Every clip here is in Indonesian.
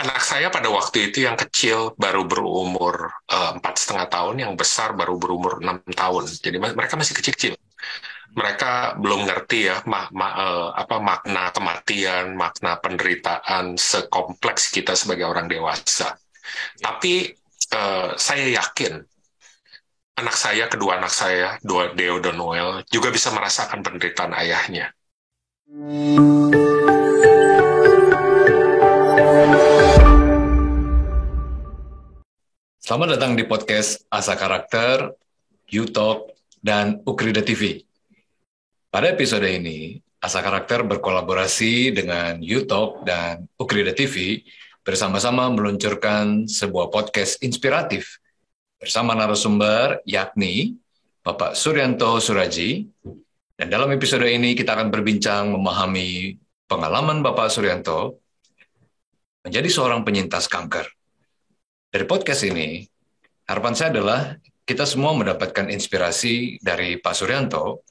Anak saya pada waktu itu yang kecil baru berumur 4,5 tahun, yang besar baru berumur 6 tahun. Jadi mereka masih kecil-kecil. Mereka belum ngerti ya apa makna kematian, makna penderitaan sekompleks kita sebagai orang dewasa. Tapi saya yakin kedua anak saya, Deo dan Noel, juga bisa merasakan penderitaan ayahnya. Selamat datang di podcast Asa Karakter, YouTube, dan Ukrida TV. Pada episode ini, Asa Karakter berkolaborasi dengan YouTube dan Ukrida TV bersama-sama meluncurkan sebuah podcast inspiratif bersama narasumber yakni Bapak Suryanto Suraji. Dan dalam episode ini kita akan berbincang memahami pengalaman Bapak Suryanto menjadi seorang penyintas kanker. Dari podcast ini, harapan saya adalah kita semua mendapatkan inspirasi dari Pak Suryanto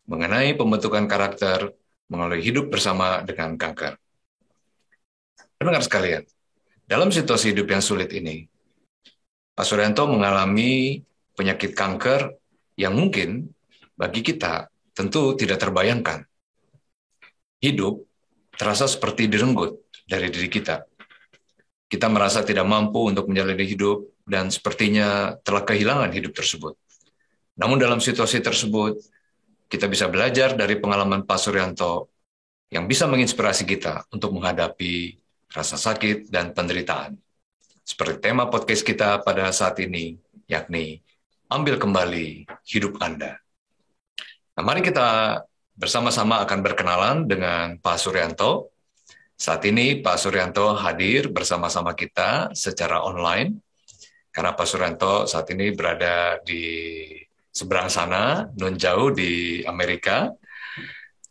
mengenai pembentukan karakter melalui hidup bersama dengan kanker. Pendengar sekalian, dalam situasi hidup yang sulit ini, Pak Suryanto mengalami penyakit kanker yang mungkin bagi kita tentu tidak terbayangkan. Hidup terasa seperti direnggut dari diri kita. Kita merasa tidak mampu untuk menjalani hidup dan sepertinya telah kehilangan hidup tersebut. Namun dalam situasi tersebut, kita bisa belajar dari pengalaman Pak Suryanto yang bisa menginspirasi kita untuk menghadapi rasa sakit dan penderitaan. Seperti tema podcast kita pada saat ini, yakni Ambil Kembali Hidup Anda. Nah, mari kita bersama-sama akan berkenalan dengan Pak Suryanto. Saat ini Pak Suryanto hadir bersama-sama kita secara online, karena Pak Suryanto saat ini berada di seberang sana, non jauh di Amerika.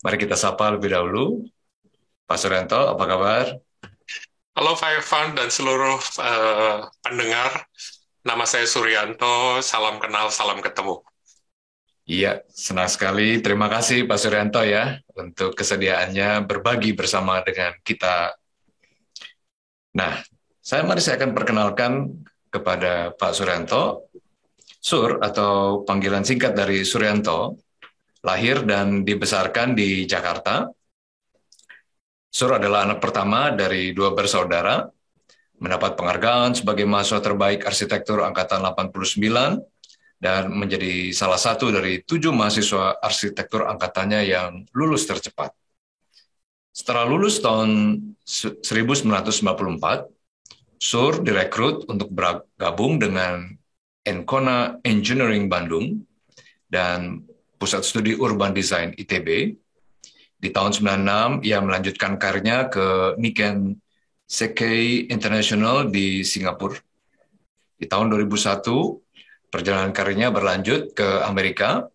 Mari kita sapa lebih dahulu. Pak Suryanto, apa kabar? Halo Pak Evan dan seluruh pendengar, nama saya Suryanto, salam kenal, salam ketemu. Iya, senang sekali. Terima kasih Pak Suryanto ya untuk kesediaannya berbagi bersama dengan kita. Nah, saya akan perkenalkan kepada Pak Suryanto. Sur atau panggilan singkat dari Suryanto, lahir dan dibesarkan di Jakarta. Sur adalah anak pertama dari dua bersaudara, mendapat penghargaan sebagai mahasiswa terbaik arsitektur angkatan 89, dan menjadi salah satu dari 7 mahasiswa arsitektur angkatannya yang lulus tercepat. Setelah lulus tahun 1994, Sur direkrut untuk bergabung dengan Encona Engineering Bandung dan Pusat Studi Urban Design ITB. Di tahun 96, ia melanjutkan karirnya ke Nikken Sekkei International di Singapura. Di tahun 2001, perjalanan karirnya berlanjut ke Amerika.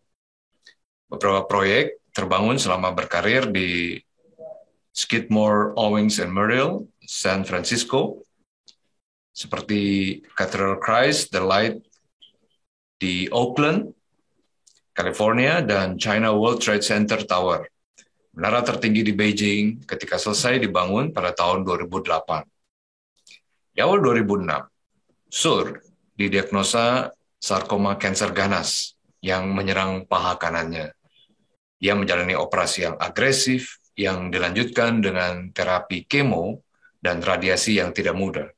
Beberapa proyek terbangun selama berkarir di Skidmore, Owings and Merrill, San Francisco, seperti Cathedral Christ, The Light di Oakland, California, dan China World Trade Center Tower, menara tertinggi di Beijing ketika selesai dibangun pada tahun 2008. Di awal 2006, Sur didiagnosa sarkoma kanker ganas yang menyerang paha kanannya. Dia menjalani operasi yang agresif yang dilanjutkan dengan terapi kemo dan radiasi yang tidak mudah.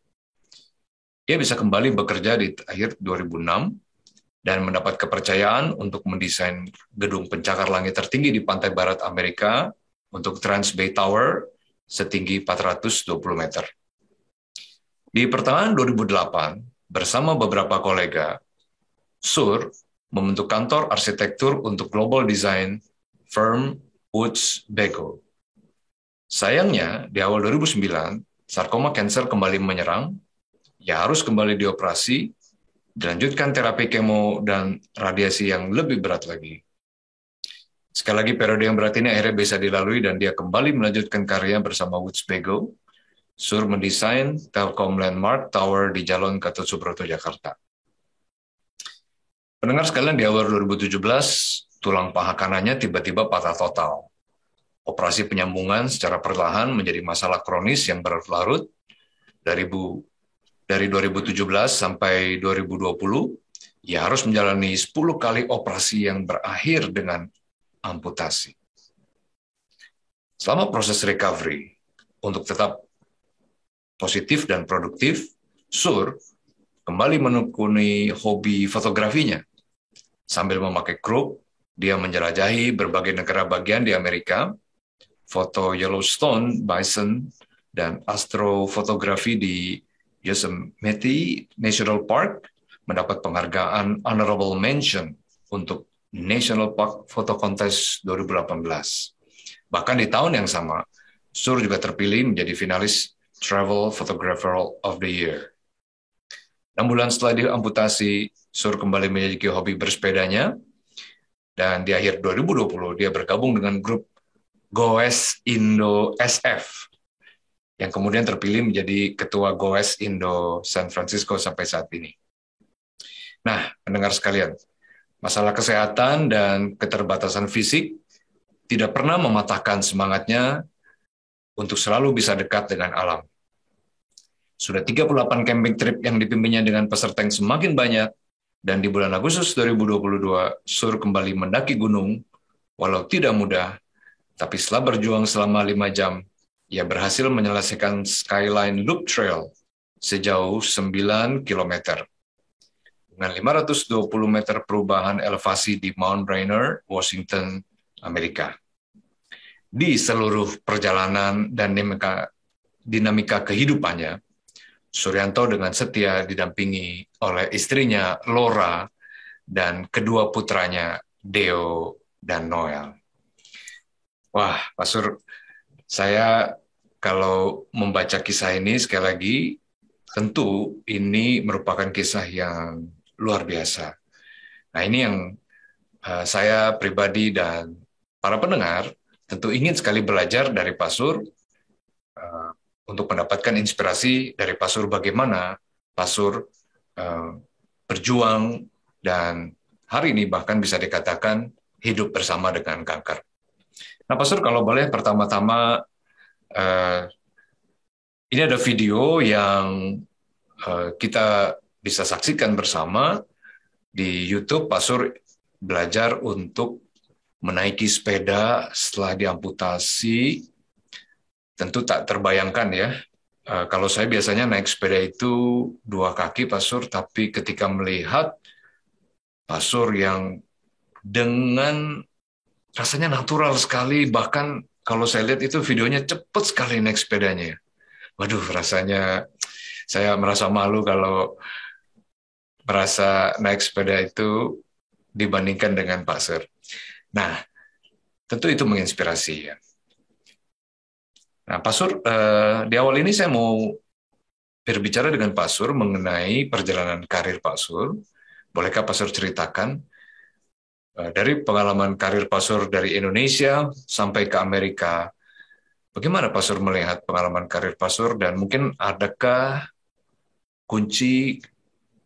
Dia bisa kembali bekerja di akhir 2006 dan mendapat kepercayaan untuk mendesain gedung pencakar langit tertinggi di pantai barat Amerika untuk Trans Bay Tower setinggi 420 meter. Di pertengahan 2008, bersama beberapa kolega, Sur membentuk kantor arsitektur untuk global design firm Woods Bagel. Sayangnya, di awal 2009, sarkoma kanker kembali menyerang. Ia harus kembali dioperasi, dilanjutkan terapi kemo dan radiasi yang lebih berat lagi. Sekali lagi, periode yang berat ini akhirnya bisa dilalui dan dia kembali melanjutkan karya bersama Woods Bagel. Sur mendesain Telkom Landmark Tower di Jalan Gatot Subroto, Jakarta. Pendengar sekalian, di awal 2017, tulang paha kanannya tiba-tiba patah total. Operasi penyambungan secara perlahan menjadi masalah kronis yang berlarut, dari 2017 sampai 2020, ia harus menjalani 10 kali operasi yang berakhir dengan amputasi. Selama proses recovery, untuk tetap positif dan produktif, Sur kembali menekuni hobi fotografinya. Sambil memakai kruk, dia menjelajahi berbagai negara bagian di Amerika, foto Yellowstone, bison, dan astrofotografi di Yosemite National Park, mendapat penghargaan Honorable Mention untuk National Park Photo Contest 2018. Bahkan di tahun yang sama, Sur juga terpilih menjadi finalis Travel Photographer of the Year. 6 bulan setelah diamputasi, Sur kembali memiliki hobi bersepedanya, dan di akhir 2020 dia bergabung dengan grup Goes Indo SF, yang kemudian terpilih menjadi ketua Goes Indo San Francisco sampai saat ini. Nah, pendengar sekalian, masalah kesehatan dan keterbatasan fisik tidak pernah mematahkan semangatnya untuk selalu bisa dekat dengan alam. Sudah 38 camping trip yang dipimpinnya dengan peserta yang semakin banyak, dan di bulan Agustus 2022, Sur kembali mendaki gunung, walau tidak mudah, tapi setelah berjuang selama 5 jam, ia berhasil menyelesaikan Skyline Loop Trail sejauh 9 km. Dengan 520 meter perubahan elevasi di Mount Rainier, Washington, Amerika. Di seluruh perjalanan dan dinamika kehidupannya, Suryanto dengan setia didampingi oleh istrinya Laura dan kedua putranya Deo dan Noel. Wah, Pak Sur, saya kalau membaca kisah ini sekali lagi, tentu ini merupakan kisah yang luar biasa. Nah, ini yang saya pribadi dan para pendengar tentu ingin sekali belajar dari Pak Sur, untuk mendapatkan inspirasi dari Pak Sur bagaimana Pak Sur berjuang dan hari ini bahkan bisa dikatakan hidup bersama dengan kanker. Nah, Pak Sur, kalau boleh pertama-tama, ini ada video yang kita bisa saksikan bersama di YouTube. Pak Sur belajar untuk menaiki sepeda setelah diamputasi. Tentu tak terbayangkan ya. Kalau saya biasanya naik sepeda itu 2 kaki, Pak Sur, tapi ketika melihat Pak Sur yang dengan rasanya natural sekali, bahkan kalau saya lihat itu videonya cepat sekali naik sepedanya. Waduh, rasanya saya merasa malu kalau merasa naik sepeda itu dibandingkan dengan Pak Sur. Nah, tentu itu menginspirasi ya. Nah, Pak Sur, di awal ini saya mau berbicara dengan Pak Sur mengenai perjalanan karir Pak Sur. Bolehkah Pak Sur ceritakan dari pengalaman karir Pak Sur dari Indonesia sampai ke Amerika, bagaimana Pak Sur melihat pengalaman karir Pak Sur, dan mungkin adakah kunci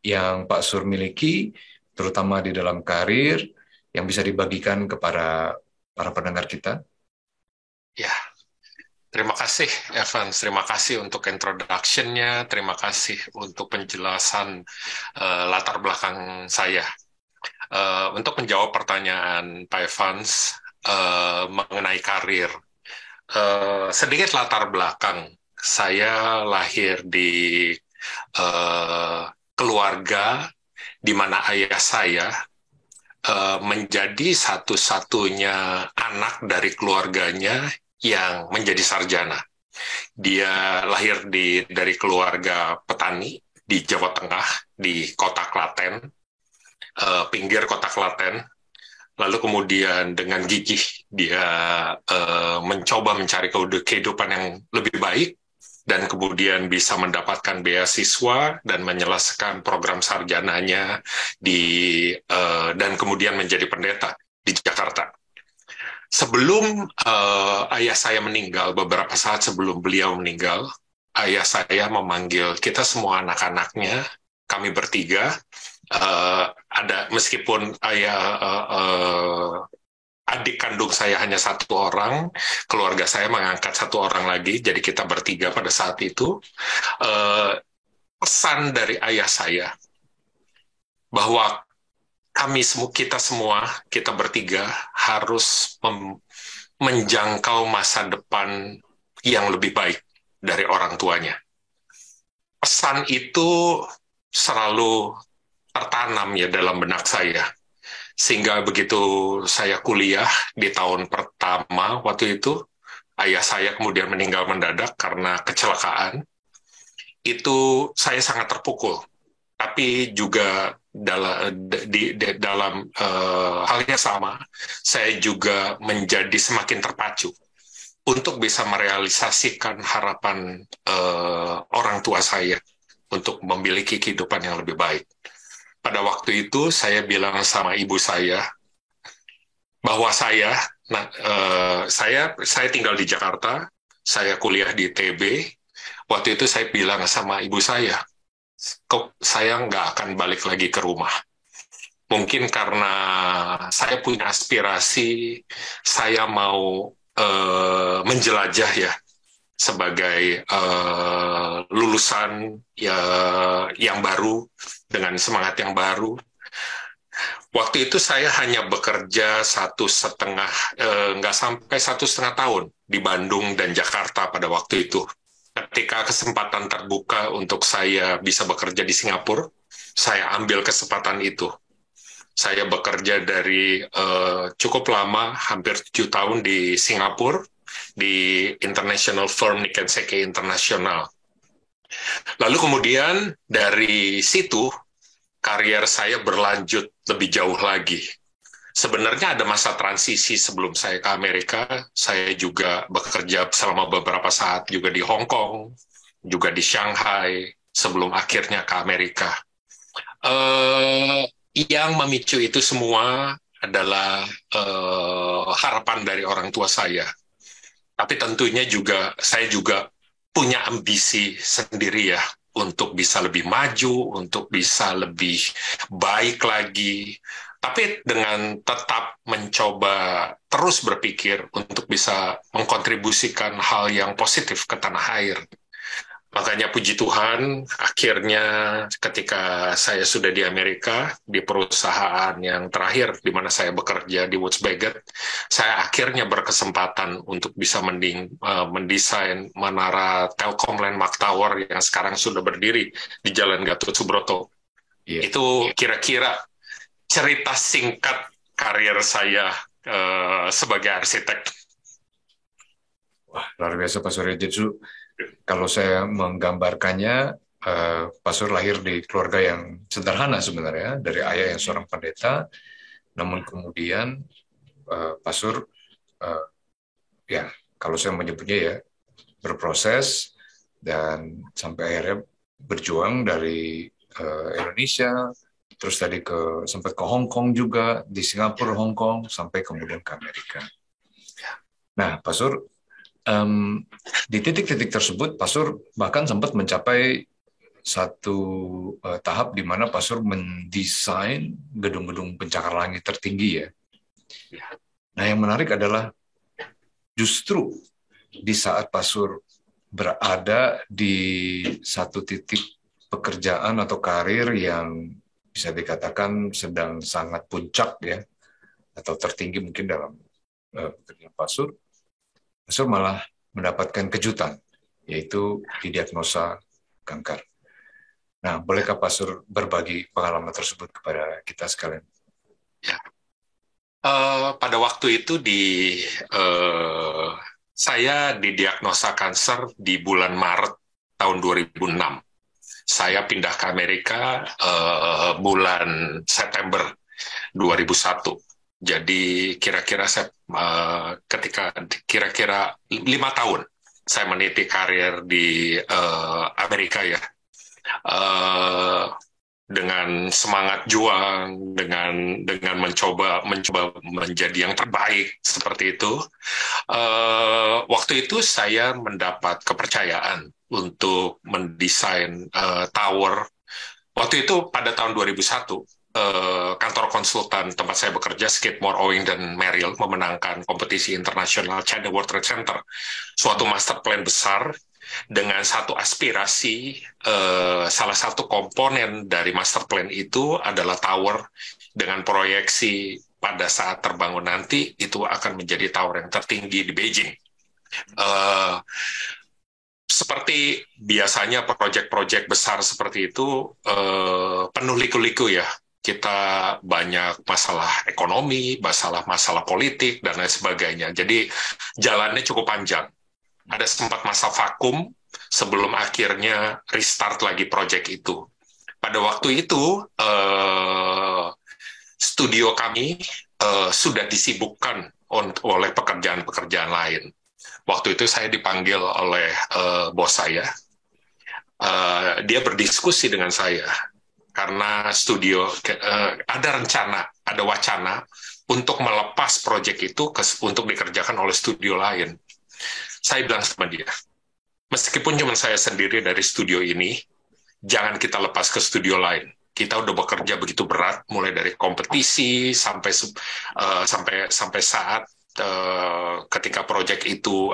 yang Pak Sur miliki, terutama di dalam karir, yang bisa dibagikan kepada para pendengar kita? Ya, terima kasih Evans, terima kasih untuk introduction-nya, terima kasih untuk penjelasan latar belakang saya. Untuk menjawab pertanyaan Pak Evans mengenai karir, sedikit latar belakang. Saya lahir di keluarga di mana ayah saya menjadi satu-satunya anak dari keluarganya yang menjadi sarjana. Dia lahir dari keluarga petani di Jawa Tengah, di kota Klaten, pinggir kota Klaten. Lalu kemudian dengan gigih dia mencoba mencari kehidupan yang lebih baik, dan kemudian bisa mendapatkan beasiswa dan menyelesaikan program sarjananya dan kemudian menjadi pendeta di Jakarta. Sebelum ayah saya meninggal, beberapa saat sebelum beliau meninggal, ayah saya memanggil kita semua anak-anaknya, kami bertiga, meskipun adik kandung saya hanya satu orang, keluarga saya mengangkat satu orang lagi, jadi kita bertiga pada saat itu. Eh, Pesan dari ayah saya bahwa kita semua, kita bertiga harus menjangkau masa depan yang lebih baik dari orang tuanya. Pesan itu selalu tertanam ya dalam benak saya. Sehingga begitu saya kuliah di tahun pertama waktu itu, ayah saya kemudian meninggal mendadak karena kecelakaan. Itu saya sangat terpukul. Tapi juga dalam hal yang sama, saya juga menjadi semakin terpacu untuk bisa merealisasikan harapan orang tua saya untuk memiliki kehidupan yang lebih baik. Pada waktu itu saya bilang sama ibu saya bahwa saya tinggal di Jakarta, saya kuliah di TB. Waktu itu saya bilang sama ibu saya, kok saya nggak akan balik lagi ke rumah. Mungkin karena saya punya aspirasi, saya mau menjelajah ya sebagai lulusan yang baru dengan semangat yang baru. Waktu itu saya hanya bekerja nggak sampai 1,5 tahun di Bandung dan Jakarta pada waktu itu. Ketika kesempatan terbuka untuk saya bisa bekerja di Singapura, saya ambil kesempatan itu. Saya bekerja dari cukup lama, hampir 7 tahun di Singapura, di international firm Nikken Seikei International. Lalu kemudian dari situ, karier saya berlanjut lebih jauh lagi. Sebenarnya ada masa transisi sebelum saya ke Amerika. Saya juga bekerja selama beberapa saat juga di Hong Kong, juga di Shanghai, sebelum akhirnya ke Amerika. Yang memicu itu semua adalah harapan dari orang tua saya. Tapi tentunya juga saya juga punya ambisi sendiri ya, untuk bisa lebih maju, untuk bisa lebih baik lagi. Tapi dengan tetap mencoba terus berpikir untuk bisa mengkontribusikan hal yang positif ke tanah air. Makanya puji Tuhan, akhirnya ketika saya sudah di Amerika, di perusahaan yang terakhir di mana saya bekerja di Woods Bagot, saya akhirnya berkesempatan untuk bisa mendesain menara Telkom Landmark Tower yang sekarang sudah berdiri di Jalan Gatot Subroto. Yeah. Itu kira-kira cerita singkat karier saya sebagai arsitek. Wah, luar biasa Pak Surya. Kalau saya menggambarkannya, Pak Sur lahir di keluarga yang sederhana sebenarnya, dari ayah yang seorang pendeta, namun kemudian Pak Sur, ya kalau saya menyebutnya ya, berproses dan sampai akhirnya berjuang dari Indonesia, terus tadi sampai ke Hong Kong juga, di Singapura, Hong Kong, sampai kemudian ke Amerika. Nah, Pak Sur, di titik-titik tersebut, Pak Sur bahkan sempat mencapai satu tahap di mana Pak Sur mendesain gedung-gedung pencakar langit tertinggi ya. Nah, yang menarik adalah justru di saat Pak Sur berada di satu titik pekerjaan atau karir yang bisa dikatakan sedang sangat puncak ya, atau tertinggi mungkin dalam pekerjaan Pak Sur malah mendapatkan kejutan, yaitu didiagnosa kanker. Nah, bolehkah Pak Sur berbagi pengalaman tersebut kepada kita sekalian? Ya. Pada waktu itu saya didiagnosa kanker di bulan Maret tahun 2006. Saya pindah ke Amerika bulan September 2001. Jadi kira-kira kira-kira 5 tahun saya meniti karir di Amerika ya, dengan semangat juang, dengan mencoba menjadi yang terbaik seperti itu. Waktu itu saya mendapat kepercayaan untuk mendesain tower. Waktu itu pada tahun 2001. kantor konsultan tempat saya bekerja, Skidmore, Owing dan Merrill, memenangkan kompetisi internasional China World Trade Center, suatu master plan besar dengan satu aspirasi. Salah satu komponen dari master plan itu adalah tower dengan proyeksi pada saat terbangun nanti itu akan menjadi tower yang tertinggi di Beijing. Seperti biasanya proyek-proyek besar seperti itu penuh liku-liku ya. Kita banyak masalah ekonomi, masalah politik, dan lain sebagainya. Jadi jalannya cukup panjang. Ada sempat masa vakum sebelum akhirnya restart lagi proyek itu. Pada waktu itu, studio kami sudah disibukkan oleh pekerjaan-pekerjaan lain. Waktu itu saya dipanggil oleh bos saya. Dia berdiskusi dengan saya karena studio ada wacana untuk melepas proyek itu untuk dikerjakan oleh studio lain. Saya bilang sama dia, meskipun cuma saya sendiri dari studio ini, jangan kita lepas ke studio lain. Kita udah bekerja begitu berat, mulai dari kompetisi sampai saat ketika proyek itu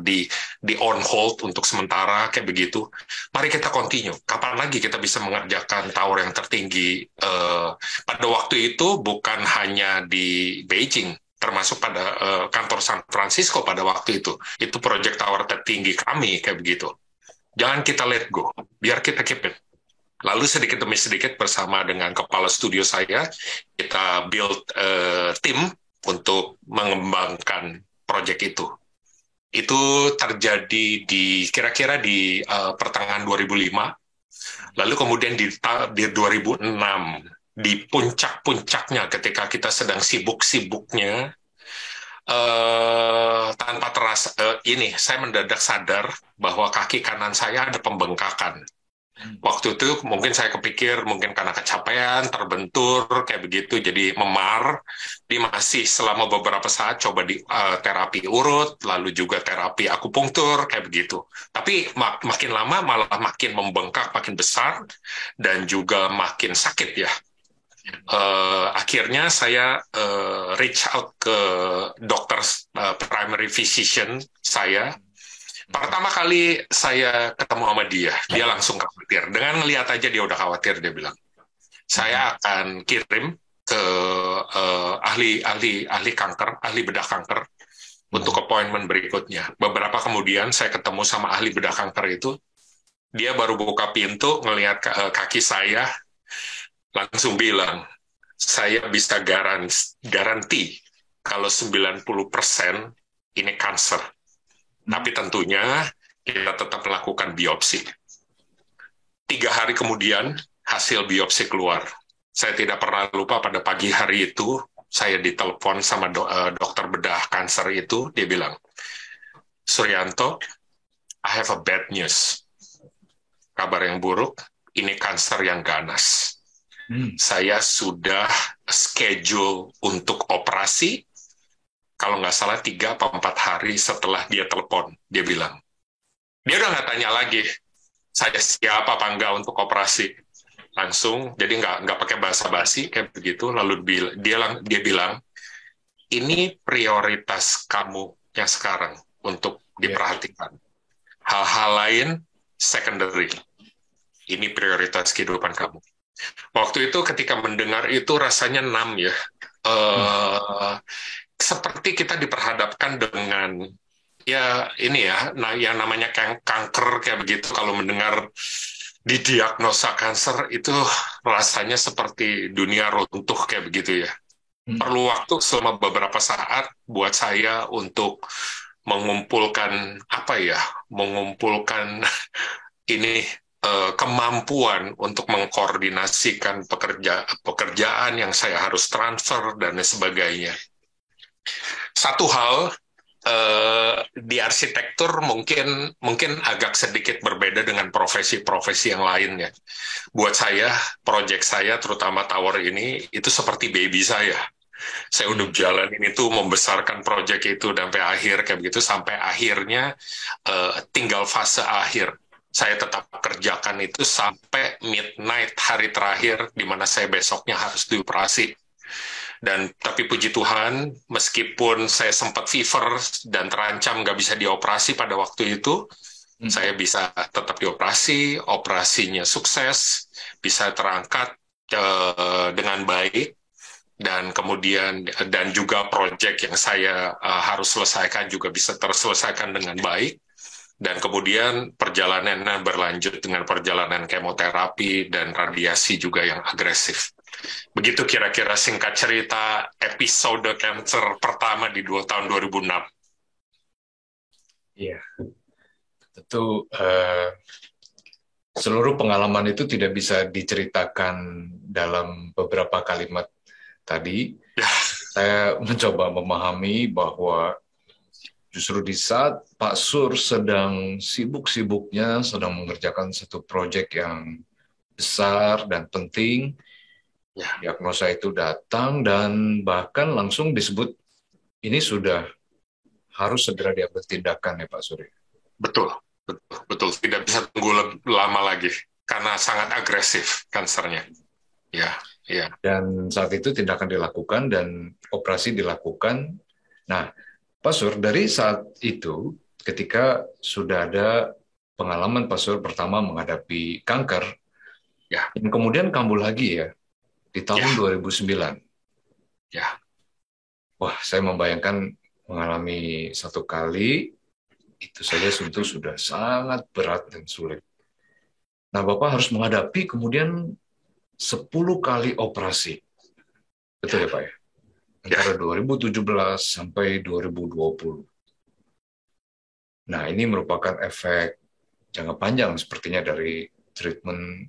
di on hold untuk sementara kayak begitu. Mari kita continue. Kapan lagi kita bisa mengerjakan tower yang tertinggi? Pada waktu itu bukan hanya di Beijing, termasuk pada kantor San Francisco pada waktu itu. Itu proyek tower tertinggi kami kayak begitu. Jangan kita let go, biar kita keep it. Lalu sedikit demi sedikit bersama dengan kepala studio saya, kita build tim untuk mengembangkan proyek itu. Itu terjadi kira-kira di pertengahan 2005. Lalu kemudian di 2006, di puncak-puncaknya ketika kita sedang sibuk-sibuknya, tanpa terasa, saya mendadak sadar bahwa kaki kanan saya ada pembengkakan. Waktu itu mungkin saya kepikir mungkin karena kecapean, terbentur kayak begitu, jadi memar. Dia masih selama beberapa saat coba di terapi urut, lalu juga terapi akupunktur kayak begitu. Tapi makin lama malah makin membengkak, makin besar, dan juga makin sakit ya. Akhirnya saya reach out ke dokter primary physician saya. Pertama kali saya ketemu sama dia langsung khawatir. Dengan ngelihat aja dia udah khawatir, dia bilang, saya akan kirim ke ahli kanker, ahli bedah kanker, untuk appointment berikutnya. Beberapa kemudian saya ketemu sama ahli bedah kanker itu, dia baru buka pintu, ngelihat kaki saya, langsung bilang, saya bisa garanti kalau 90% ini kanker. Tapi tentunya kita tetap melakukan biopsi. 3 hari kemudian hasil biopsi keluar. Saya tidak pernah lupa pada pagi hari itu saya ditelepon sama dokter bedah kanker itu. Dia bilang, Suryanto, I have a bad news. Kabar yang buruk, ini kanker yang ganas. Saya sudah schedule untuk operasi. Kalau nggak salah 3 atau 4 hari setelah dia telepon, dia bilang, dia udah nggak tanya lagi, saya siapa apa enggak untuk operasi. Langsung, jadi nggak pakai basa-basi kayak begitu. Lalu dia bilang, ini prioritas kamu yang sekarang untuk diperhatikan. Hal-hal lain secondary. Ini prioritas kehidupan kamu. Waktu itu ketika mendengar itu rasanya numb ya. Seperti kita diperhadapkan dengan yang namanya kanker kayak begitu. Kalau mendengar didiagnosa kanker itu rasanya seperti dunia runtuh kayak begitu ya. Perlu waktu selama beberapa saat buat saya untuk mengumpulkan ini kemampuan untuk mengkoordinasikan pekerjaan yang saya harus transfer dan sebagainya. Satu hal di arsitektur mungkin agak sedikit berbeda dengan profesi-profesi yang lainnya. Buat saya, proyek saya terutama tower ini itu seperti baby saya. Saya udah jalanin itu, membesarkan proyek itu sampai akhir kayak begitu, sampai akhirnya tinggal fase akhir. Saya tetap kerjakan itu sampai midnight hari terakhir di mana saya besoknya harus dioperasi. Dan tapi puji Tuhan, meskipun saya sempat fever dan terancam nggak bisa dioperasi pada waktu itu, saya bisa tetap dioperasi, operasinya sukses, bisa terangkat dengan baik, dan kemudian dan juga proyek yang saya harus selesaikan juga bisa terselesaikan dengan baik. Dan kemudian perjalanannya berlanjut dengan perjalanan kemoterapi dan radiasi juga yang agresif. Begitu kira-kira singkat cerita episode cancer pertama di tahun 2006. Iya, tentu seluruh pengalaman itu tidak bisa diceritakan dalam beberapa kalimat tadi. Ya. Saya mencoba memahami bahwa justru di saat Pak Sur sedang sibuk-sibuknya, sedang mengerjakan satu proyek yang besar dan penting, diagnosa itu datang dan bahkan langsung disebut ini sudah harus segera diambil tindakan ya Pak Sur. Betul. Tidak bisa tunggu lama lagi karena sangat agresif kansernya. Ya. Dan saat itu tindakan dilakukan dan operasi dilakukan. Nah, Pak Sur, dari saat itu, ketika sudah ada pengalaman Pak Sur pertama menghadapi kanker, dan kemudian kambuh lagi ya, di tahun 2009. Ya. Wah, saya membayangkan mengalami satu kali, itu saja tentu sudah sangat berat dan sulit. Nah, Bapak harus menghadapi kemudian 10 kali operasi. Betul ya, Pak ya? Antara 2017 sampai 2020. Nah, ini merupakan efek jangka panjang sepertinya dari treatment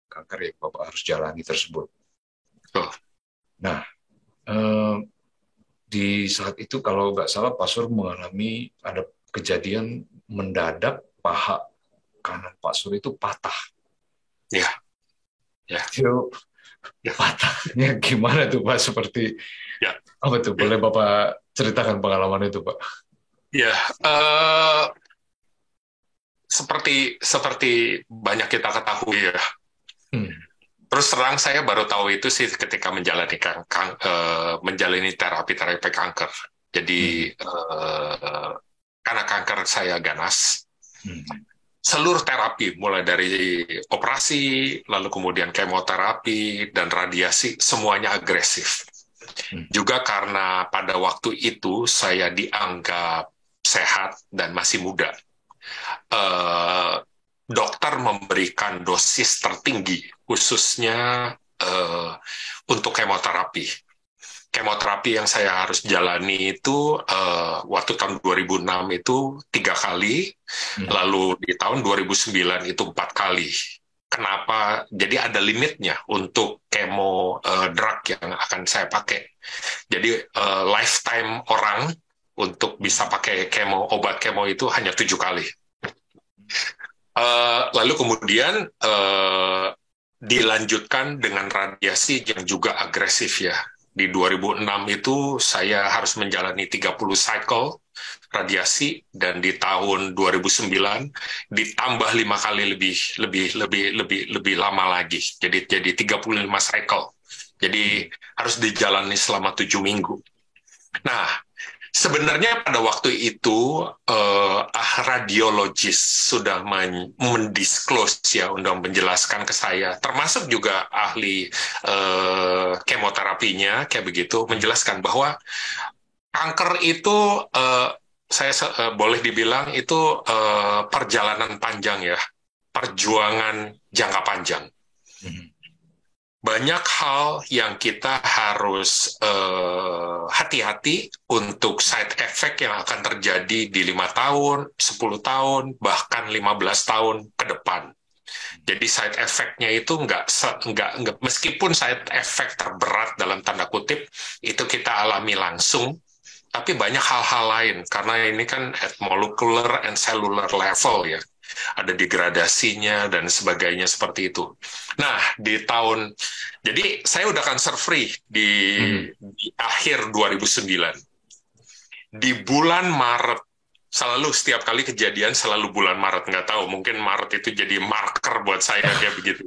kanker yang Bapak harus jalani tersebut. Nah, di saat itu kalau nggak salah Pak Sur mengalami ada kejadian mendadak paha kanan Pak Sur itu patah. Ya. Itu patahnya gimana tuh Pak? Seperti apa tuh? Boleh Bapak ceritakan pengalaman itu Pak? Ya, seperti banyak kita ketahui ya. Terus terang saya baru tahu itu sih ketika menjalani terapi kanker. Jadi karena kanker saya ganas, seluruh terapi mulai dari operasi, lalu kemudian kemoterapi dan radiasi semuanya agresif. Juga karena pada waktu itu saya dianggap sehat dan masih muda. Dokter memberikan dosis tertinggi, khususnya untuk kemoterapi. Kemoterapi yang saya harus jalani itu waktu tahun 2006 itu 3 kali, lalu di tahun 2009 itu 4 kali. Kenapa? Jadi ada limitnya untuk kemo drug yang akan saya pakai. Jadi lifetime orang untuk bisa pakai obat kemo itu hanya 7 kali. Lalu kemudian dilanjutkan dengan radiasi yang juga agresif ya. Di 2006 itu saya harus menjalani 30 cycle radiasi dan di tahun 2009 ditambah 5 kali lebih lama lagi. Jadi 35 cycle. Jadi harus dijalani selama 7 minggu. Nah, sebenarnya pada waktu itu radiologis sudah mendisclose ya, untuk menjelaskan ke saya, termasuk juga ahli kemoterapinya kayak begitu, menjelaskan bahwa kanker itu saya boleh dibilang itu perjalanan panjang ya, perjuangan jangka panjang. Banyak hal yang kita harus hati-hati untuk side effect yang akan terjadi di 5 tahun, 10 tahun, bahkan 15 tahun ke depan. Jadi side effect-nya itu nggak, meskipun side effect terberat dalam tanda kutip, itu kita alami langsung, tapi banyak hal-hal lain, karena ini kan at molecular and cellular level ya. Ada degradasinya dan sebagainya seperti itu. Nah, jadi saya udah cancer free di akhir 2009. Di bulan Maret, selalu setiap kali kejadian selalu bulan Maret, nggak tahu, mungkin Maret itu jadi marker buat saya kayak begitu.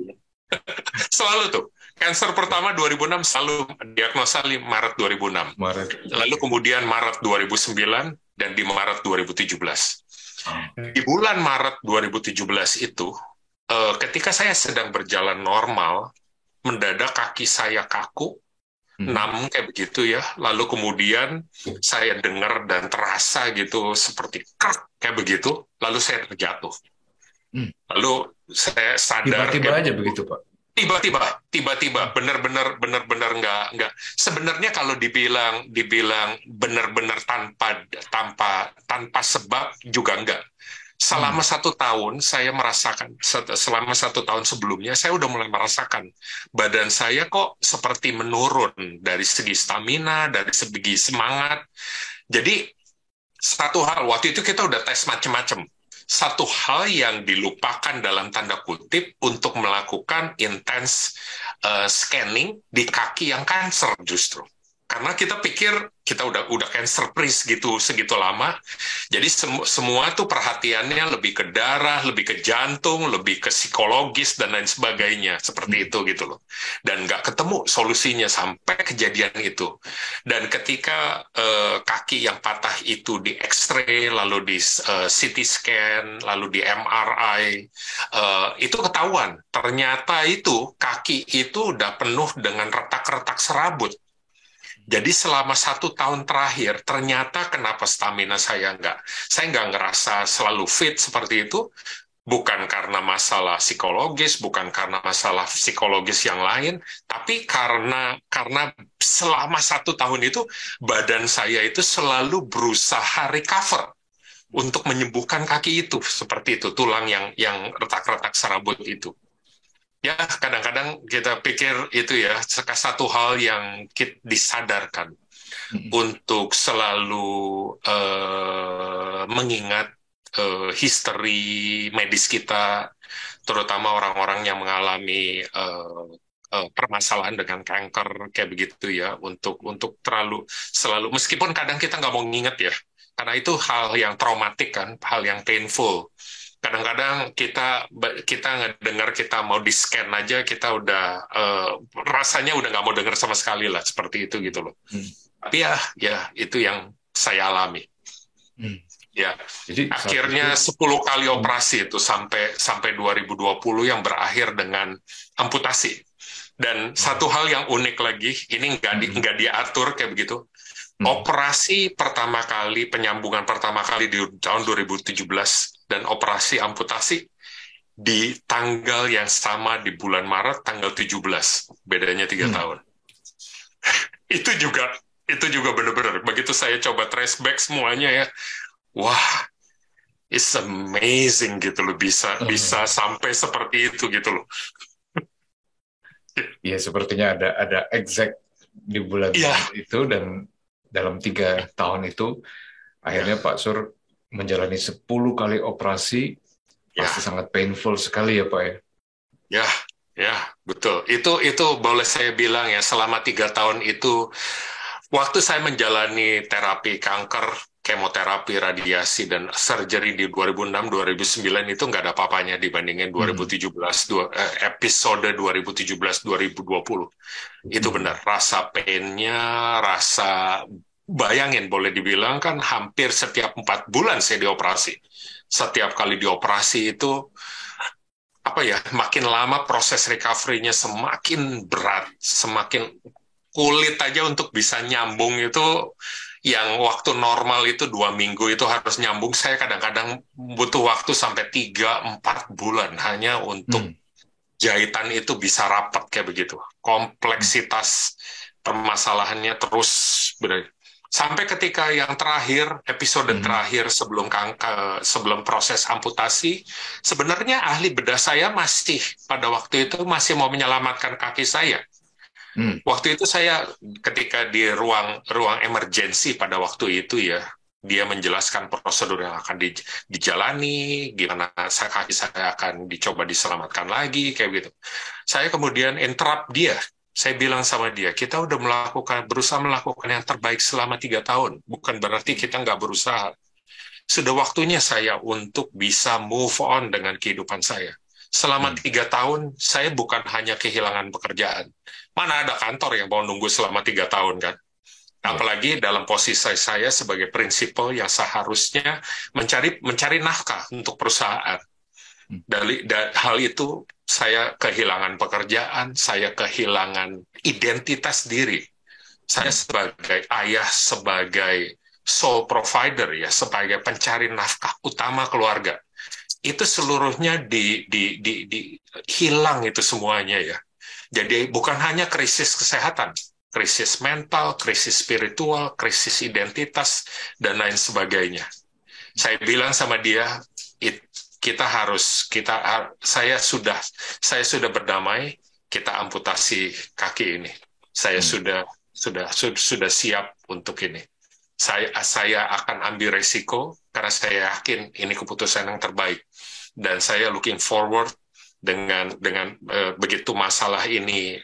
Selalu tuh. Cancer pertama 2006 selalu diagnosa Maret 2006. Maret. Lalu kemudian Maret 2009 dan di Maret 2017. Di bulan Maret 2017 itu, ketika saya sedang berjalan normal, mendadak kaki saya kaku, namun kayak begitu ya. Lalu kemudian saya dengar dan terasa gitu seperti krek kayak begitu. Lalu saya terjatuh. Lalu saya sadar Tiba-tiba kayak aja begitu, Pak. tiba-tiba benar-benar nggak. Sebenarnya kalau dibilang benar-benar tanpa sebab juga nggak. Selama 1 tahun saya merasakan, selama 1 tahun sebelumnya saya udah mulai merasakan badan saya kok seperti menurun dari segi stamina, dari segi semangat. Jadi satu hal, waktu itu kita udah tes macam-macam. Satu hal yang dilupakan dalam tanda kutip untuk melakukan intens scanning di kaki yang kanker justru. Karena kita pikir kita udah cancer free segitu lama. Jadi semua tuh perhatiannya lebih ke darah, lebih ke jantung, lebih ke psikologis dan lain sebagainya seperti itu gitu loh. Dan nggak ketemu solusinya sampai kejadian itu. Dan ketika kaki yang patah itu di X-ray, lalu di CT scan, lalu di MRI, itu ketahuan. Ternyata itu kaki itu udah penuh dengan retak-retak serabut. Jadi selama 1 tahun terakhir, ternyata kenapa stamina saya nggak ngerasa selalu fit seperti itu, bukan karena masalah psikologis, bukan karena masalah psikologis yang lain, tapi karena selama 1 tahun itu badan saya itu selalu berusaha recover untuk menyembuhkan kaki itu, seperti itu, tulang yang retak-retak serabut itu. Ya, kadang-kadang kita pikir itu ya, satu hal yang kita disadarkan untuk selalu mengingat history medis kita, terutama orang-orang yang mengalami permasalahan dengan kanker kayak begitu ya, untuk selalu, meskipun kadang kita nggak mau nginget ya, karena itu hal yang traumatik kan, hal yang painful. Kadang-kadang kita ngedengar kita mau di scan aja kita udah rasanya udah nggak mau dengar sama sekali lah seperti itu gitu loh. Tapi ya itu yang saya alami. Ya, jadi akhirnya 10 kali operasi itu sampai 2020 yang berakhir dengan amputasi. Dan satu hal yang unik lagi, ini nggak diatur kayak begitu. Operasi pertama kali, penyambungan pertama kali di tahun 2017 dan operasi amputasi di tanggal yang sama di bulan Maret, tanggal 17, bedanya 3 tahun. Itu juga benar-benar, begitu saya coba trace back semuanya ya, wah, it's amazing gitu loh, bisa sampai seperti itu gitu loh. Ya, sepertinya ada exact di bulan itu, dan dalam 3 tahun itu akhirnya Pak Sur menjalani 10 kali operasi. Pasti sangat painful sekali ya Pak ya. Ya, betul. Itu boleh saya bilang ya, selama 3 tahun itu waktu saya menjalani terapi kanker, kemoterapi, radiasi, dan surgery di 2006-2009 itu nggak ada apa-apanya dibandingin 2017, episode 2017-2020. Itu benar, rasa pain-nya, bayangin boleh dibilang kan hampir setiap 4 bulan saya dioperasi. Setiap kali dioperasi itu, makin lama proses recovery-nya semakin berat, semakin kulit aja untuk bisa nyambung itu, yang waktu normal itu 2 minggu itu harus nyambung, saya kadang-kadang butuh waktu sampai 3-4 bulan hanya untuk jahitan itu bisa rapat kayak begitu. Kompleksitas permasalahannya terus sampai ketika yang terakhir, episode terakhir sebelum proses amputasi, sebenarnya ahli bedah saya masih pada waktu itu masih mau menyelamatkan kaki saya. Waktu itu saya ketika di ruang emergency pada waktu itu ya, dia menjelaskan prosedur yang akan dijalani, gimana kaki saya akan dicoba diselamatkan lagi kayak gitu. Saya kemudian interrupt dia. Saya bilang sama dia, kita udah berusaha melakukan yang terbaik selama 3 tahun. Bukan berarti kita nggak berusaha. Sudah waktunya saya untuk bisa move on dengan kehidupan saya. Selama 3 tahun, saya bukan hanya kehilangan pekerjaan. Mana ada kantor yang mau nunggu selama 3 tahun, kan? Ya. Apalagi dalam posisi saya sebagai prinsipal yang seharusnya mencari nafkah untuk perusahaan. Dari hal itu, saya kehilangan pekerjaan, saya kehilangan identitas diri. Saya sebagai ayah, sebagai sole provider, ya, sebagai pencari nafkah utama keluarga, itu seluruhnya hilang itu semuanya, ya. Jadi bukan hanya krisis kesehatan, krisis mental, krisis spiritual, krisis identitas, dan lain sebagainya. Saya bilang sama dia, saya sudah berdamai, kita amputasi kaki ini. Saya sudah siap untuk ini. Saya akan ambil resiko karena saya yakin ini keputusan yang terbaik, dan saya looking forward dengan begitu masalah ini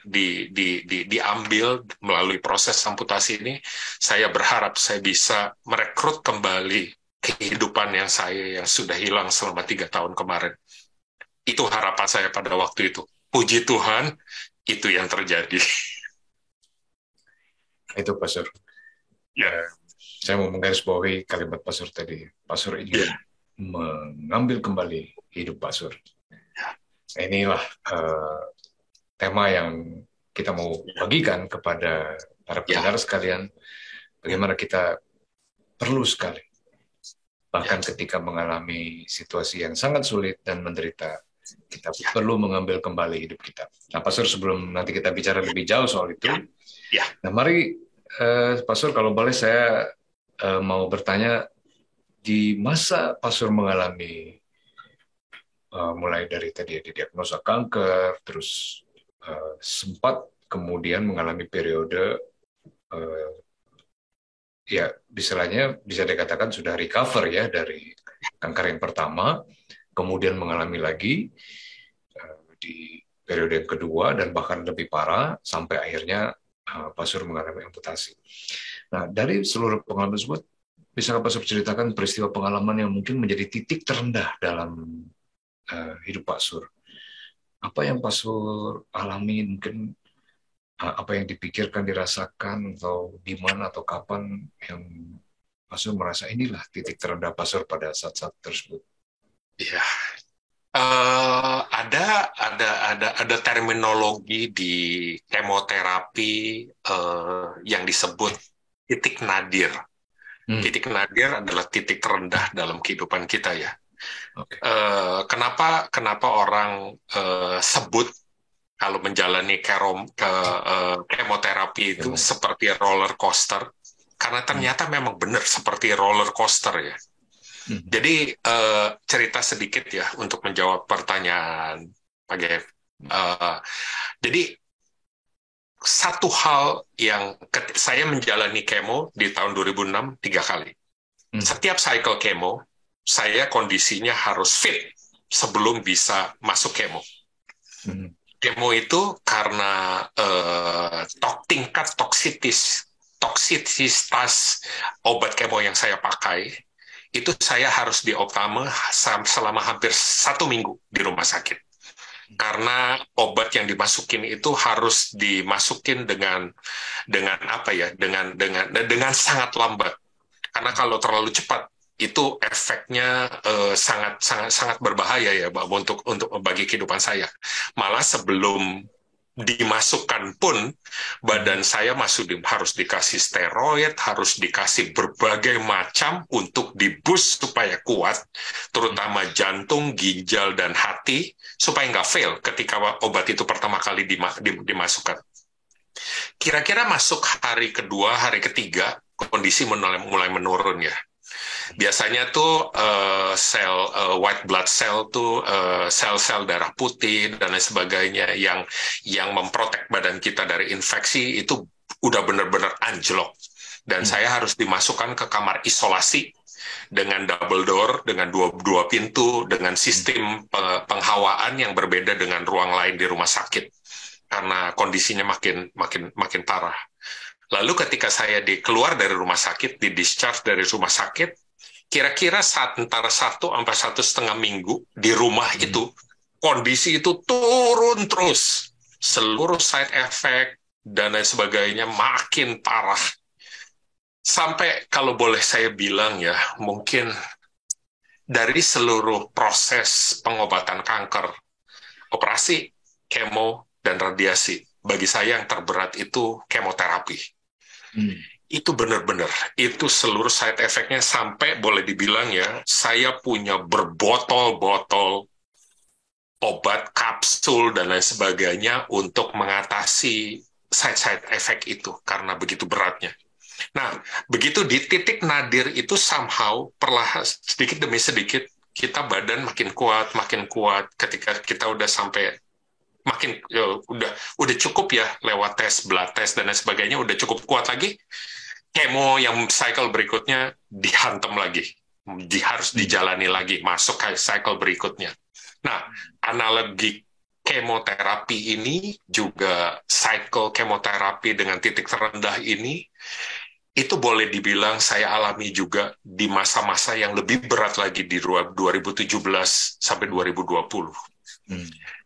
diambil melalui proses amputasi ini. Saya berharap saya bisa merekrut kembali kehidupan yang sudah hilang selama 3 tahun kemarin. Itu harapan saya pada waktu itu. Puji Tuhan, itu yang terjadi. Itu Pastor. Ya. Saya mau menggarisbawahi kalimat Pastor tadi. Pastor ingin mengambil kembali hidup Pastor. Nah, inilah tema yang kita mau bagikan kepada para pendengar sekalian. Bagaimana kita perlu sekali, bahkan ketika mengalami situasi yang sangat sulit dan menderita, kita perlu mengambil kembali hidup kita. Nah, Pastor, sebelum nanti kita bicara lebih jauh soal itu, nah mari Pastor, kalau boleh saya mau bertanya, di masa Pastor mengalami mulai dari tadi didiagnosa kanker, terus sempat kemudian mengalami periode ya istilahnya bisa dikatakan sudah recover ya dari kanker yang pertama, kemudian mengalami lagi di periode yang kedua dan bahkan lebih parah sampai akhirnya Pastor mengalami amputasi. Nah, dari seluruh pengalaman tersebut, bisakah Pastor ceritakan peristiwa pengalaman yang mungkin menjadi titik terendah dalam hidup Pastor? Apa yang Pastor alami, mungkin apa yang dipikirkan, dirasakan, atau di mana atau kapan yang Pastor merasa inilah titik terendah Pastor pada saat-saat tersebut? Ya, ada terminologi di kemoterapi yang disebut titik nadir. Titik nadir adalah titik terendah dalam kehidupan kita, ya. Okay. Kenapa orang sebut kalau menjalani kemoterapi itu seperti roller coaster? Karena ternyata memang benar seperti roller coaster, ya. Jadi cerita sedikit ya untuk menjawab pertanyaan Pak Gev. Jadi satu hal yang saya menjalani kemo di tahun 2006 3 kali. Setiap cycle kemo, saya kondisinya harus fit sebelum bisa masuk kemo. Kemo itu karena tingkat toksisitas obat kemo yang saya pakai, itu saya harus diopname selama hampir 1 minggu di rumah sakit. Karena obat yang dimasukin itu harus dimasukin dengan sangat lambat. Karena kalau terlalu cepat, itu efeknya sangat berbahaya ya untuk bagi kehidupan saya. Malah sebelum dimasukkan pun badan saya harus dikasih steroid, harus dikasih berbagai macam untuk diboost supaya kuat, terutama jantung, ginjal, dan hati, supaya nggak fail ketika obat itu pertama kali dimasukkan. Kira-kira masuk hari kedua, hari ketiga, kondisi mulai menurun ya. Biasanya tuh white blood cell tuh sel-sel darah putih dan lain sebagainya yang memprotek badan kita dari infeksi itu udah benar-benar anjlok, dan saya harus dimasukkan ke kamar isolasi dengan double door, dengan dua pintu, dengan sistem penghawaan yang berbeda dengan ruang lain di rumah sakit karena kondisinya makin parah. Lalu ketika saya keluar dari rumah sakit, di-discharge dari rumah sakit, kira-kira antara 1 sampai 1,5 minggu di rumah itu, kondisi itu turun terus. Seluruh side effect dan lain sebagainya makin parah. Sampai kalau boleh saya bilang ya, mungkin dari seluruh proses pengobatan kanker, operasi, kemo, dan radiasi, bagi saya yang terberat itu kemoterapi. Hmm. Itu benar-benar, itu seluruh side effect-nya sampai boleh dibilang ya, saya punya berbotol-botol obat, kapsul, dan lain sebagainya untuk mengatasi side-side effect itu karena begitu beratnya. Nah, begitu di titik nadir itu somehow perlahan sedikit demi sedikit kita badan makin kuat ketika kita udah sampai makin udah cukup ya lewat tes blood test dan lain sebagainya udah cukup kuat lagi kemo yang cycle berikutnya dihantam lagi harus dijalani lagi masuk ke cycle berikutnya. Nah, analogi kemoterapi ini juga cycle kemoterapi dengan titik terendah ini itu boleh dibilang saya alami juga di masa-masa yang lebih berat lagi di 2017 sampai 2020.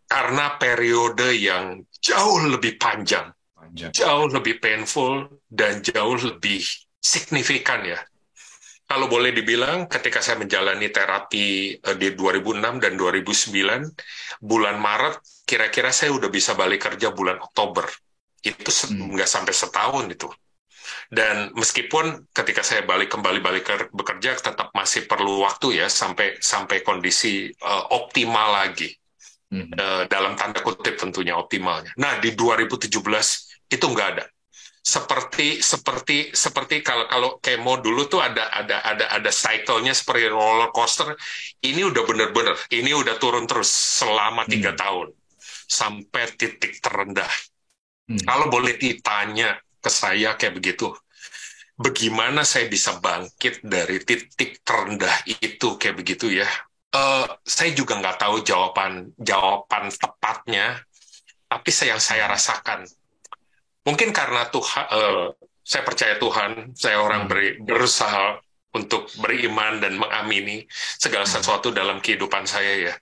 Karena periode yang jauh lebih panjang, jauh lebih painful, dan jauh lebih signifikan ya. Kalau boleh dibilang, ketika saya menjalani terapi di 2006 dan 2009, bulan Maret, kira-kira saya udah bisa balik kerja bulan Oktober. Itu nggak sampai setahun itu. Dan meskipun ketika saya kembali bekerja tetap masih perlu waktu ya sampai kondisi optimal lagi. Dalam tanda kutip tentunya optimalnya. Nah, di 2017 itu nggak ada. Seperti kalau kemo dulu tuh ada cycle-nya seperti roller coaster. Ini udah bener-bener, ini udah turun terus selama 3 tahun sampai titik terendah. Kalau boleh ditanya ke saya kayak begitu, bagaimana saya bisa bangkit dari titik terendah itu kayak begitu ya? Saya juga nggak tahu jawaban tepatnya, tapi yang saya rasakan mungkin karena Tuhan, saya percaya Tuhan, saya orang berusaha untuk beriman dan mengamini segala sesuatu dalam kehidupan saya ya.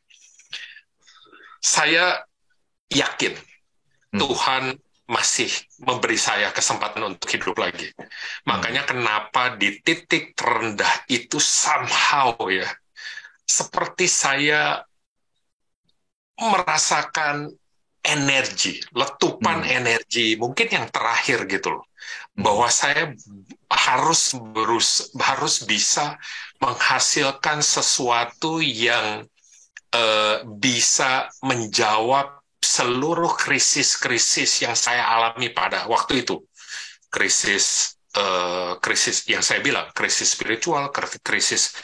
Saya yakin Tuhan masih memberi saya kesempatan untuk hidup lagi. Makanya kenapa di titik terendah itu somehow ya, seperti saya merasakan energi, letupan energi, mungkin yang terakhir gitu loh. Bahwa saya harus bisa menghasilkan sesuatu yang bisa menjawab seluruh krisis-krisis yang saya alami pada waktu itu. Krisis yang saya bilang, krisis spiritual, krisis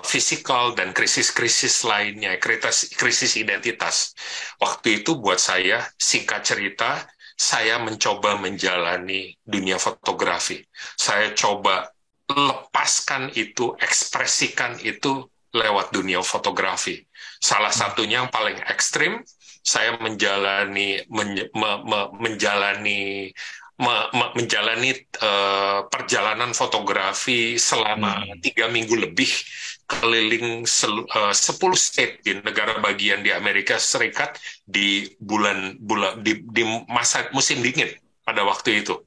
fisikal, dan krisis-krisis lainnya, krisis identitas. Waktu itu buat saya, singkat cerita, saya mencoba menjalani dunia fotografi. Saya coba lepaskan itu, ekspresikan itu lewat dunia fotografi. Salah satunya yang paling ekstrim, saya menjalani perjalanan fotografi selama 3 minggu lebih keliling 10 state di negara bagian di Amerika Serikat di di masa musim dingin pada waktu itu.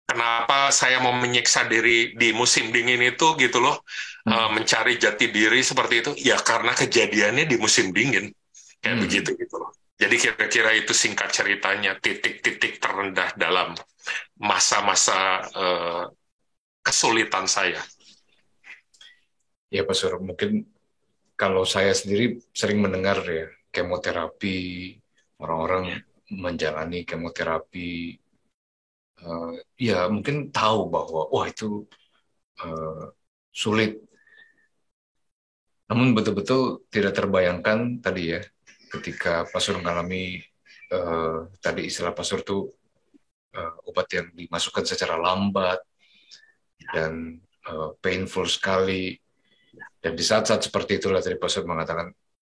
Kenapa saya mau menyiksa diri di musim dingin itu gitu loh, mencari jati diri seperti itu? Ya karena kejadiannya di musim dingin kayak begitu gitu loh. Jadi kira-kira itu singkat ceritanya titik-titik terendah dalam masa-masa kesulitan saya. Ya Pak Sur, mungkin kalau saya sendiri sering mendengar ya kemoterapi, orang-orang menjalani kemoterapi, ya mungkin tahu bahwa wah itu sulit. Namun betul-betul tidak terbayangkan tadi ya ketika Pak Sur mengalami tadi istilah Pak Sur itu obat yang dimasukkan secara lambat dan painful sekali. Dan di saat-saat seperti itulah tadi Pak Sur mengatakan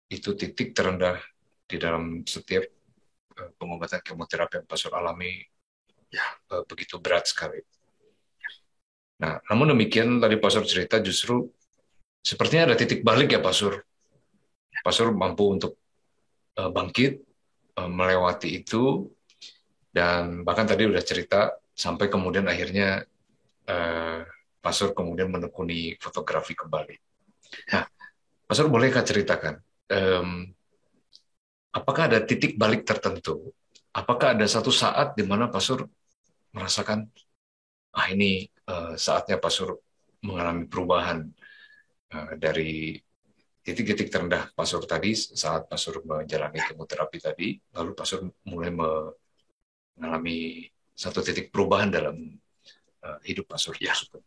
itu titik terendah di dalam setiap pengobatan kemoterapi yang Pak Sur alami ya begitu berat sekali. Nah, namun demikian tadi Pak Sur cerita justru sepertinya ada titik balik ya Pak Sur. Pak Sur mampu untuk bangkit, melewati itu, dan bahkan tadi udah cerita sampai kemudian akhirnya Pak Sur kemudian menekuni fotografi kembali. Nah, Pak Sur bolehkah ceritakan, apakah ada titik balik tertentu? Apakah ada satu saat di mana Pak Sur merasakan, ini saatnya Pak Sur mengalami perubahan dari titik-titik terendah Pak Sur tadi saat Pak Sur menjalani kemoterapi tadi, lalu Pak Sur mulai mengalami satu titik perubahan dalam hidup Pak Sur tersebut.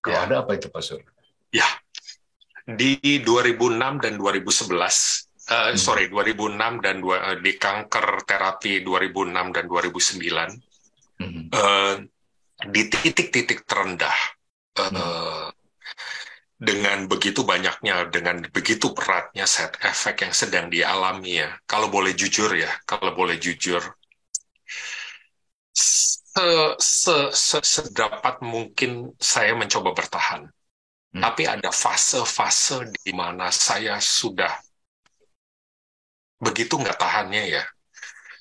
Kalau ada, apa itu Pak Sur? Ya, di 2006 dan 2011, 2006 dan di kanker terapi 2006 dan 2009, di titik-titik terendah, dengan begitu banyaknya, dengan begitu beratnya side effect yang sedang dialami ya, kalau boleh jujur, sedapat mungkin saya mencoba bertahan. Tapi ada fase-fase di mana saya sudah begitu nggak tahannya ya.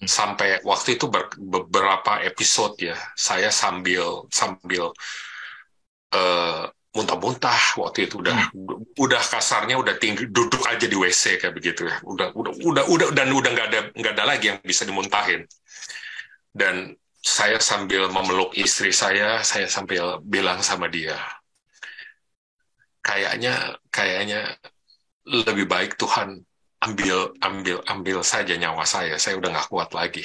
Sampai waktu itu beberapa episode ya, saya sambil muntah-muntah waktu itu udah kasarnya udah tinggi, duduk aja di WC kayak begitu ya. Udah dan udah nggak ada lagi yang bisa dimuntahin. Dan saya sambil memeluk istri saya sambil bilang sama dia, kayaknya lebih baik Tuhan ambil saja nyawa saya udah nggak kuat lagi.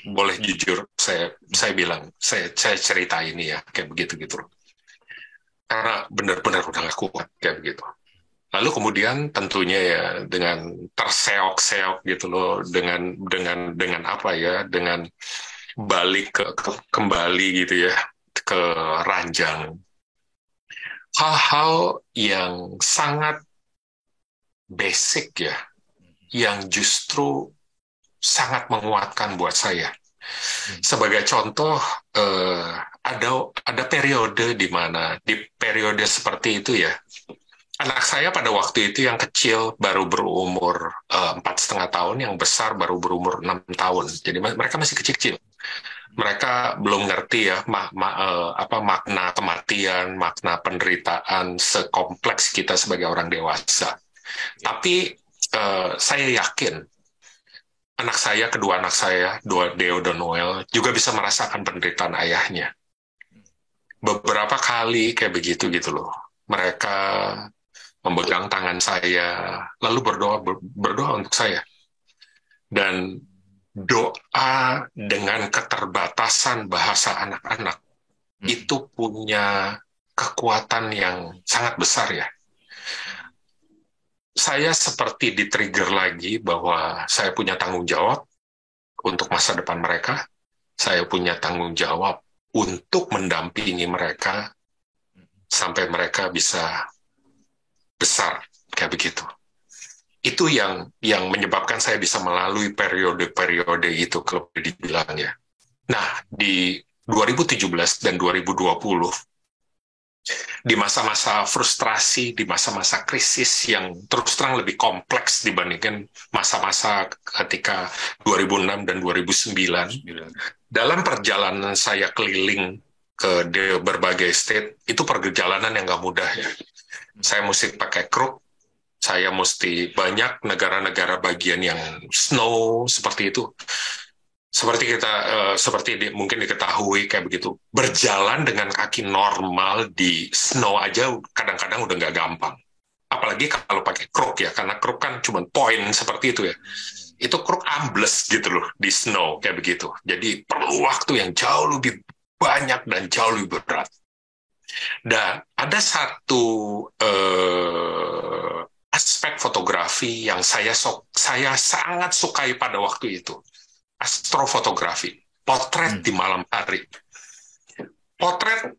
Boleh jujur, saya bilang, saya cerita ini ya, kayak begitu gitu loh. Karena benar-benar udah nggak kuat kayak begitu. Lalu kemudian tentunya ya dengan terseok-seok gitu loh, dengan apa ya, dengan balik kembali gitu ya ke ranjang. Hal-hal yang sangat basic ya, yang justru sangat menguatkan buat saya. Sebagai contoh, ada periode di mana di periode seperti itu ya, anak saya pada waktu itu yang kecil baru berumur 4,5 tahun, yang besar baru berumur 6 tahun. Jadi mereka masih kecil-kecil. Mereka belum ngerti ya makna kematian, makna penderitaan sekompleks kita sebagai orang dewasa. Tapi saya yakin kedua anak saya, Deo dan Noel, juga bisa merasakan penderitaan ayahnya. Beberapa kali kayak begitu gitu loh. Mereka memegang tangan saya, lalu berdoa untuk saya. Dan doa dengan keterbatasan bahasa anak-anak itu punya kekuatan yang sangat besar ya. Saya seperti di-trigger lagi bahwa saya punya tanggung jawab untuk masa depan mereka. Saya punya tanggung jawab untuk mendampingi mereka sampai mereka bisa besar kayak begitu. Itu yang menyebabkan saya bisa melalui periode-periode itu, kalau dibilang ya. Nah, di 2017 dan 2020, di masa-masa frustrasi, di masa-masa krisis yang terus terang lebih kompleks dibandingkan masa-masa ketika 2006 dan 2009. Dalam perjalanan saya keliling ke berbagai state, itu perjalanan yang nggak mudah ya. Saya mesti pakai kruk, saya mesti banyak negara-negara bagian yang snow seperti itu. Seperti mungkin diketahui kayak begitu, berjalan dengan kaki normal di snow aja kadang-kadang udah nggak gampang. Apalagi kalau pakai kruk ya, karena kruk kan cuma poin seperti itu ya. Itu kruk ambles gitu loh di snow kayak begitu. Jadi perlu waktu yang jauh lebih banyak dan jauh lebih berat. Dan ada satu aspek fotografi yang saya sangat sukai pada waktu itu. Astrofotografi, potret di malam hari. Potret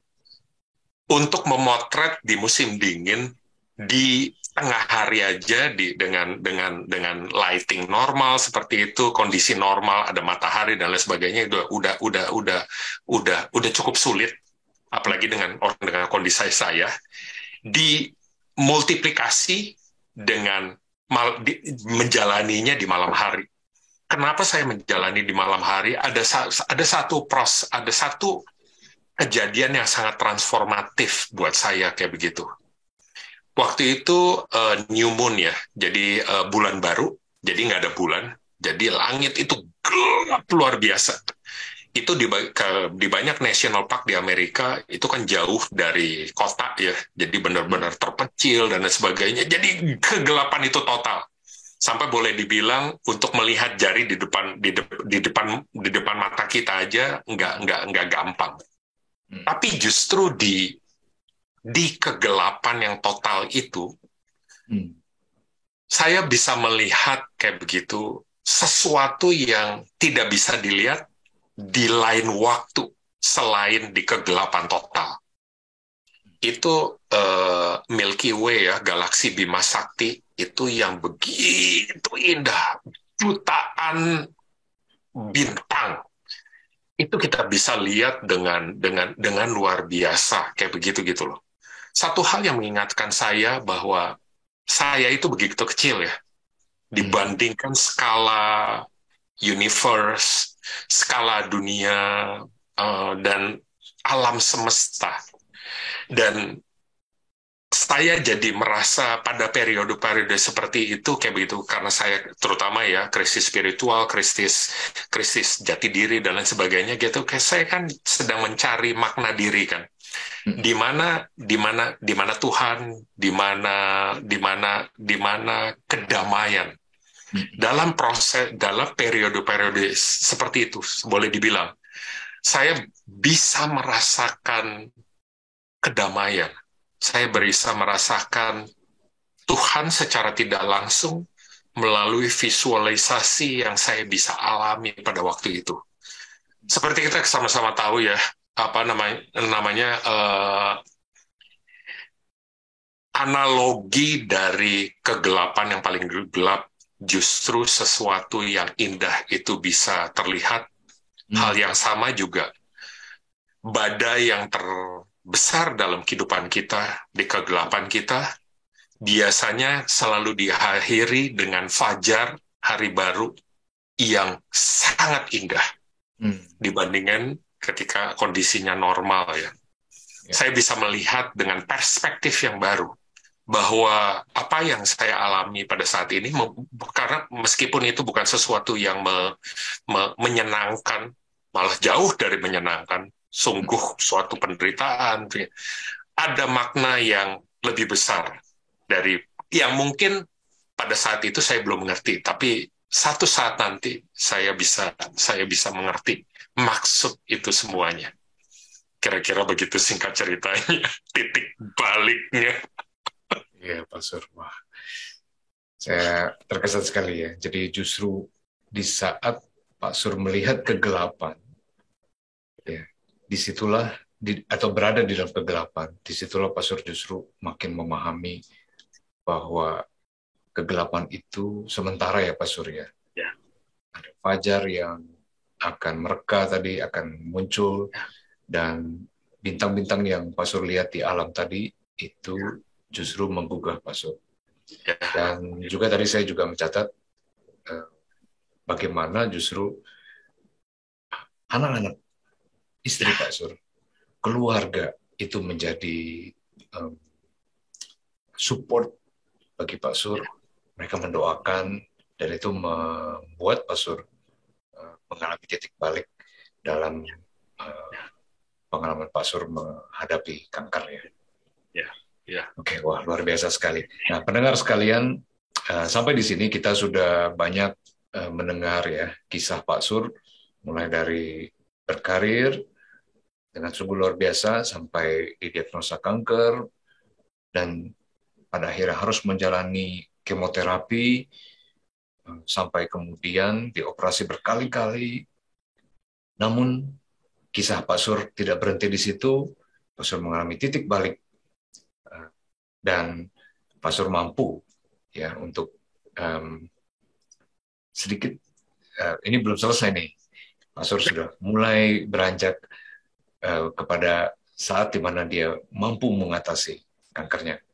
untuk memotret di musim dingin di tengah hari aja dengan lighting normal seperti itu, kondisi normal, ada matahari dan lain sebagainya, udah cukup sulit, apalagi dengan kondisi saya dimultiplikasi dengan menjalaninya di malam hari. Kenapa saya menjalani di malam hari? Ada satu kejadian yang sangat transformatif buat saya kayak begitu. Waktu itu new moon ya, jadi bulan baru, jadi nggak ada bulan, jadi langit itu gelap luar biasa. Itu di banyak national park di Amerika itu kan jauh dari kota ya, jadi benar-benar terpencil dan lain sebagainya. Jadi kegelapan itu total. Sampai boleh dibilang untuk melihat jari di depan mata kita aja nggak gampang. Tapi justru di kegelapan yang total itu, saya bisa melihat kayak begitu sesuatu yang tidak bisa dilihat di lain waktu selain di kegelapan total. Itu Milky Way ya, galaksi Bima Sakti itu yang begitu indah, jutaan bintang. Itu kita bisa lihat dengan luar biasa kayak begitu gitu loh. Satu hal yang mengingatkan saya bahwa saya itu begitu kecil ya dibandingkan skala universe, skala dunia dan alam semesta. Dan saya jadi merasa pada periode-periode seperti itu kayak begitu karena saya terutama ya krisis spiritual, krisis jati diri dan lain sebagainya gitu. Kayak saya kan sedang mencari makna diri kan. Di mana Tuhan, di mana kedamaian. Dalam periode-periode seperti itu boleh dibilang saya bisa merasakan kedamaian. Saya bisa merasakan Tuhan secara tidak langsung melalui visualisasi yang saya bisa alami pada waktu itu. Seperti kita sama-sama tahu ya, apa namanya analogi dari kegelapan yang paling gelap, justru sesuatu yang indah itu bisa terlihat. Hal yang sama juga, badai yang terbesar dalam kehidupan kita, di kegelapan kita, biasanya selalu diakhiri dengan fajar, hari baru, yang sangat indah dibandingkan ketika kondisinya normal ya. Saya bisa melihat dengan perspektif yang baru bahwa apa yang saya alami pada saat ini, karena meskipun itu bukan sesuatu yang menyenangkan, malah jauh dari menyenangkan, sungguh suatu penderitaan, ada makna yang lebih besar dari yang mungkin pada saat itu saya belum mengerti, tapi satu saat nanti saya bisa mengerti maksud itu semuanya. Kira-kira begitu singkat ceritanya, titik baliknya. Iya, Pak Sur. Wah, saya terkesan sekali ya. Jadi justru di saat Pak Sur melihat kegelapan, ya, disitulah atau berada di dalam kegelapan, disitulah Pak Sur justru makin memahami bahwa kegelapan itu sementara ya Pak Sur ya. Ya. Ada fajar yang akan mereka tadi akan muncul, dan bintang-bintang yang Pak Sur lihat di alam tadi itu justru menggugah Pak Sur. Ya. Dan juga tadi saya juga mencatat bagaimana justru anak-anak, istri Pak Sur, keluarga itu menjadi support bagi Pak Sur. Mereka mendoakan, dan itu membuat Pak Sur mengalami titik balik dalam pengalaman Pak Sur menghadapi kanker ya. Ya. Oke, wah luar biasa sekali. Nah, pendengar sekalian, sampai di sini kita sudah banyak mendengar ya kisah Pak Sur, mulai dari berkarir dengan sungguh luar biasa sampai didiagnosa kanker, dan pada akhirnya harus menjalani kemoterapi, sampai kemudian dioperasi berkali-kali. Namun kisah Pak Sur tidak berhenti di situ. Pak Sur mengalami titik balik, dan Pak Sur mampu ya untuk sedikit, ini belum selesai nih, Pak Sur sudah mulai beranjak kepada saat di mana dia mampu mengatasi kankernya.